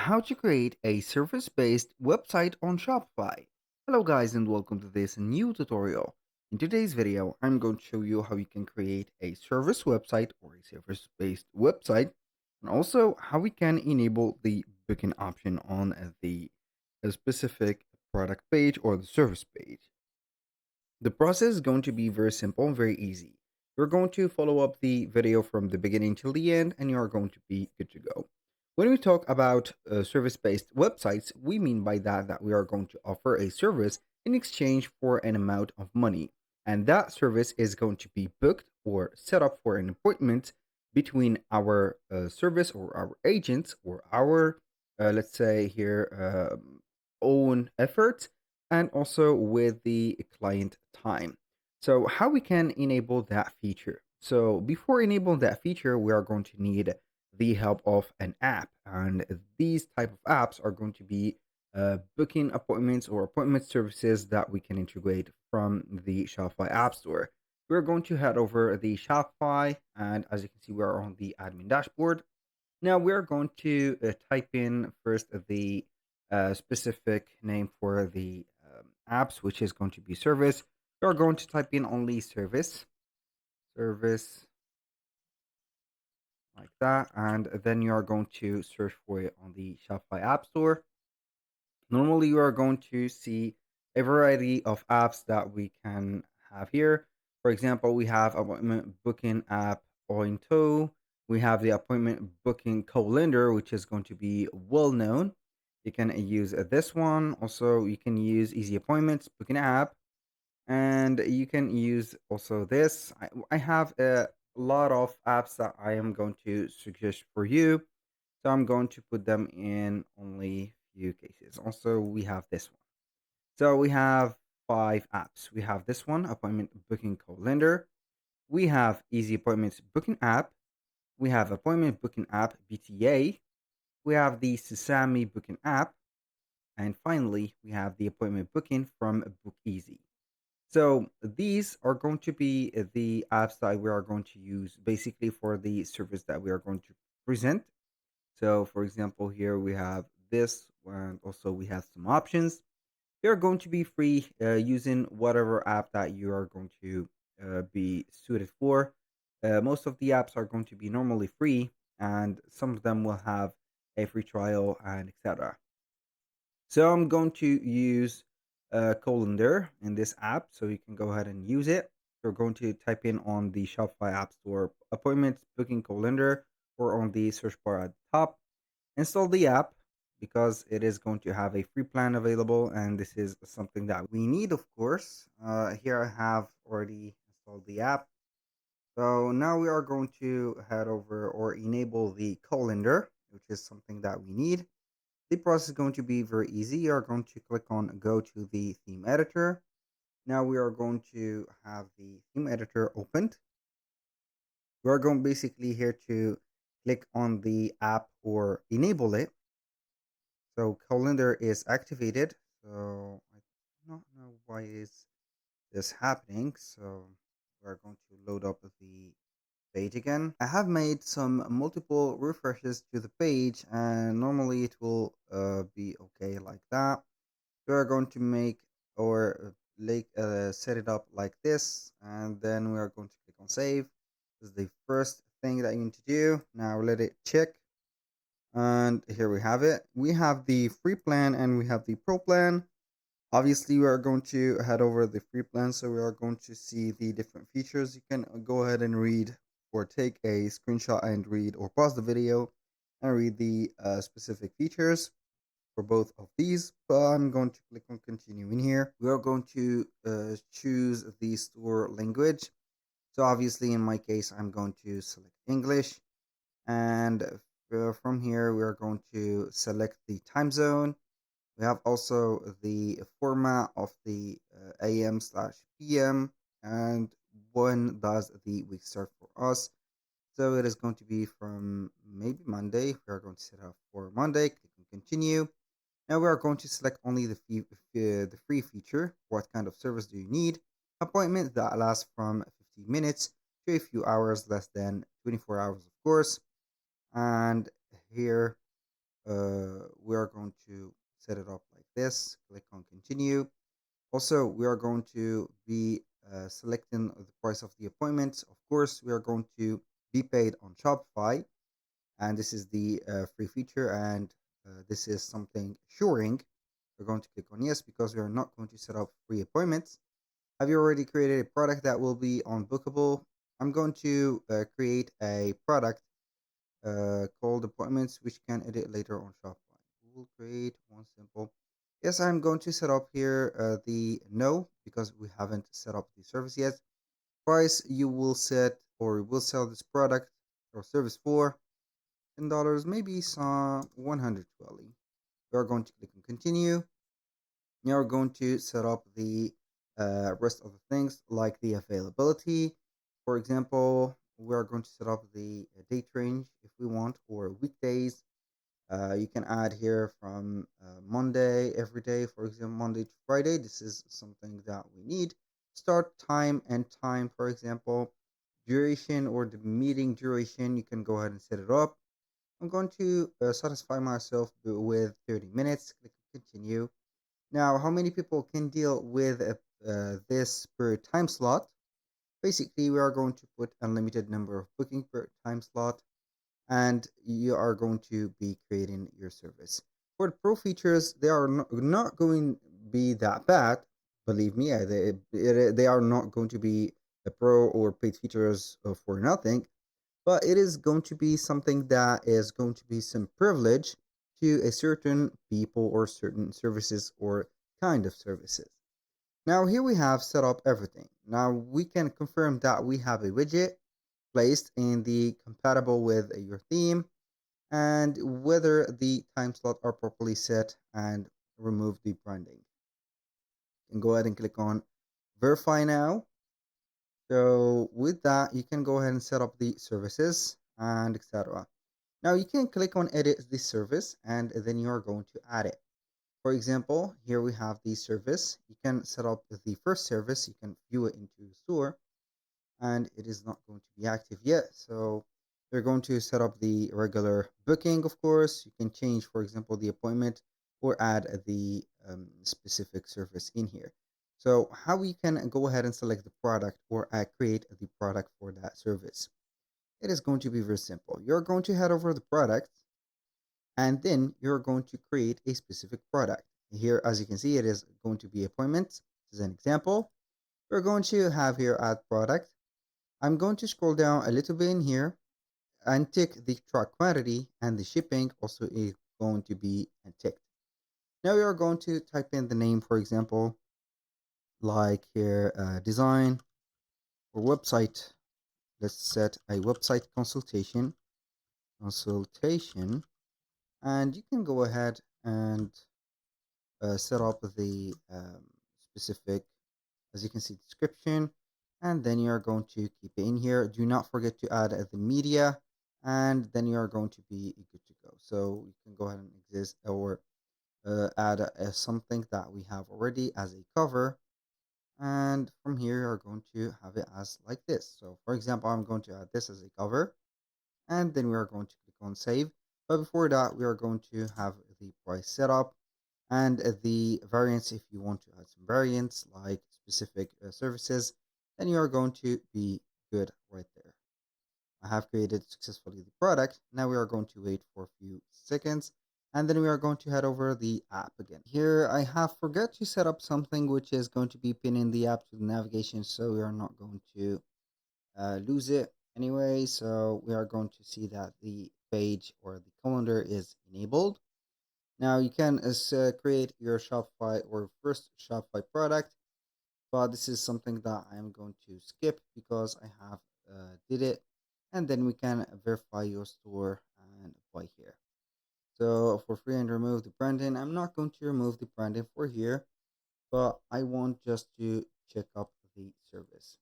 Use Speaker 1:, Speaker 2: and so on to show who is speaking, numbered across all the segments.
Speaker 1: How to create a service-based website on Shopify. Hello guys and welcome to this new tutorial. In today's video, I'm going to show you how you can create a service website or a service-based website, and also how we can enable the booking option on the specific product page or the service page. The process is going to be very simple and very easy. You're going to follow up the video from the beginning till the end, and you are going to be good to go. When we talk about service-based websites, we mean by that we are going to offer a service in exchange for an amount of money. And that service is going to be booked or set up for an appointment between our service or our agents or our, let's say here, own efforts, and also with the client time. So how we can enable that feature? So before enabling that feature, we are going to need the help of an app, and these type of apps are going to be booking appointments or appointment services that we can integrate from the Shopify App Store. We're going to head over the Shopify, and as you can see, we are on the admin dashboard. Now we're going to type in first the specific name for the apps, which is going to be service. You're going to type in only service like that, and then you are going to search for it on the Shopify App Store. Normally, you are going to see a variety of apps that we can have here. For example, we have appointment booking app Ointo. We have the appointment booking calendar, which is going to be well known. You can use this one. Also, you can use Easy Appointments booking app, and you can use also this. I have a lot of apps that I am going to suggest for you, so I'm going to put them in only few cases. Also, we have this one. So we have five apps. We have this one, appointment booking calendar. We have Easy Appointments booking app. We have appointment booking app BTA. We have the Sesame booking app, and finally we have the appointment booking from Book Easy. So these are going to be the apps that we are going to use basically for the service that we are going to present. So for example, here we have this, and also we have some options. You're going to be free using whatever app that you are going to be suited for. Most of the apps are going to be normally free, and some of them will have a free trial and etc. So I'm going to use Calendar in this app, so you can go ahead and use it. You're going to type in on the Shopify App Store appointments booking calendar, or on the search bar at the top. Install the app because it is going to have a free plan available, and this is something that we need, of course. Here I have already installed the app. So now we are going to head over or enable the calendar, which is something that we need. The process is going to be very easy. You are going to click on go to the theme editor. Now we are going to have the theme editor opened. We are going basically here to click on the app or enable it. So calendar is activated. So I do not know why is this happening. So we're going to load up the page again. I have made some multiple refreshes to the page, and normally it will be okay like that. We are going to make or set it up like this, and then we are going to click on save. This is the first thing that you need to do. Now let it check, and here we have it. We have the free plan and we have the pro plan. Obviously, we are going to head over the free plan, so we are going to see the different features. You can go ahead and read or take a screenshot and read, or pause the video and read the specific features for both of these. But I'm going to click on continue in here. We are going to choose the store language. So obviously, in my case, I'm going to select English, and from here we are going to select the time zone. We have also the format of the AM slash PM, and when does the week start for us. So it is going to be from maybe Monday. We are going to set up for Monday. Click on continue. Now we are going to select only the free feature. What kind of service do you need? Appointment that lasts from 15 minutes to a few hours, less than 24 hours, of course. And here we are going to set it up like this. Click on continue. Also, we are going to be selecting the price of the appointment. Of course, we are going to be paid on Shopify, and this is the free feature, and this is something assuring. We're going to click on yes because we are not going to set up free appointments. Have you already created a product that will be on Bookable? I'm going to create a product called appointments, which can edit later on Shopify. We'll create one simple. Yes, I'm going to set up here the no because we haven't set up the service yet. Price you will set or will sell this product or service for $10, maybe some 120. We are going to click on continue. Now we're going to set up the rest of the things like the availability. For example, we are going to set up the date range if we want, or weekdays. You can add here from Monday every day, for example, Monday to Friday. This is something that we need. Start time and time, for example, duration or the meeting duration. You can go ahead and set it up. I'm going to satisfy myself with 30 minutes. Click continue. Now, how many people can deal with this per time slot? Basically, we are going to put unlimited number of booking per time slot, and you are going to be creating your service. For the pro features, they are not going to be that bad. Believe me, they are not going to be a pro or paid features for nothing, but it is going to be something that is going to be some privilege to a certain people or certain services or kind of services. Now here we have set up everything. Now we can confirm that we have a widget placed in the compatible with your theme and whether the time slot are properly set and remove the branding. You can go ahead and click on verify now. So with that, you can go ahead and set up the services and etc. Now you can click on edit this service and then you are going to add it. For example, here we have the service. You can set up the first service. You can view it into the store and it is not going to be active yet. So you're going to set up the regular booking, of course. You can change, for example, the appointment or add the specific service in here. So how we can go ahead and select the product or create the product for that service. It is going to be very simple. You're going to head over the product and then you're going to create a specific product. Here, as you can see, it is going to be appointments. This is an example. We're going to have here add product. I'm going to scroll down a little bit in here and tick the truck quantity, and the shipping also is going to be ticked. Now we are going to type in the name, for example, like here design or website. Let's set a website consultation, and you can go ahead and set up the specific, as you can see, description, and then you are going to keep it in here. Do not forget to add the media, and then you are going to be good to go. So you can go ahead and exist or add something that we have already as a cover, and from here you are going to have it as like this. So for example, I'm going to add this as a cover, and then we are going to click on save. But before that, we are going to have the price setup and the variants. If you want to add some variants like specific services, then you are going to be good right there. I have created successfully the product. Now we are going to wait for a few seconds and then we are going to head over the app again. Here I have forgot to set up something which is going to be pinning the app to the navigation, so we are not going to lose it anyway. So we are going to see that the page or the calendar is enabled. Now you can create your Shopify or first Shopify product, but this is something that I'm going to skip because I have did it, and then we can verify your store and buy here. So for free and remove the branding, I'm not going to remove the branding for here, but I want just to check up the service.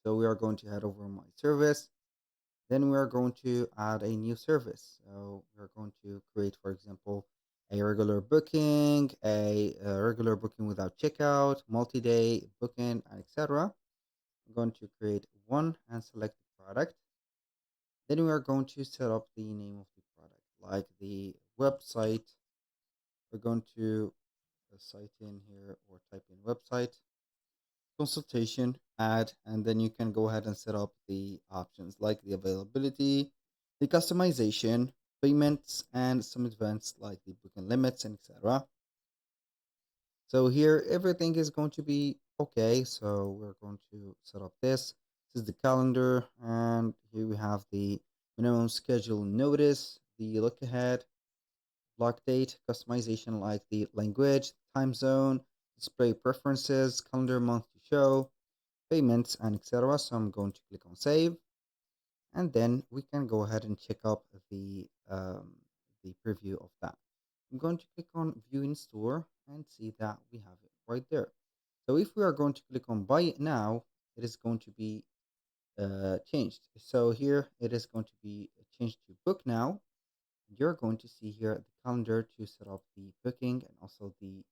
Speaker 1: So we are going to head over my service. Then we are going to add a new service. So we're going to create, for example, a regular booking, a regular booking without checkout, multi-day booking, and etc. I'm going to create one and select the product. Then we are going to set up the name of the product like the website. We're going to site in here or type in website, consultation, add, and then you can go ahead and set up the options like the availability, the customization, payments, and some events like the booking limits and etc. So here everything is going to be okay. So we're going to set up this. This is the calendar, and here we have the minimum schedule notice, the look ahead, block date, customization like the language, time zone, display preferences, calendar month to show, payments, and etc. So I'm going to click on save, and then we can go ahead and check up the preview of that. I'm going to click on view in store and see that we have it right there. So if we are going to click on buy it now, it is going to be changed. So here it is going to be changed to book now. You're going to see here the calendar to set up the booking and also the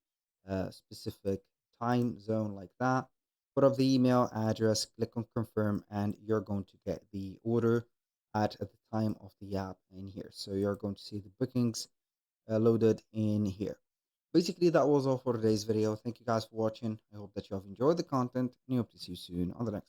Speaker 1: specific time zone like that. Put up the email address, click on confirm, and you're going to get the order at the time of the app in here. So you're going to see the bookings loaded in here. Basically, that was all for today's video. Thank you guys for watching. I hope that you have enjoyed the content and I hope to see you soon on the next one.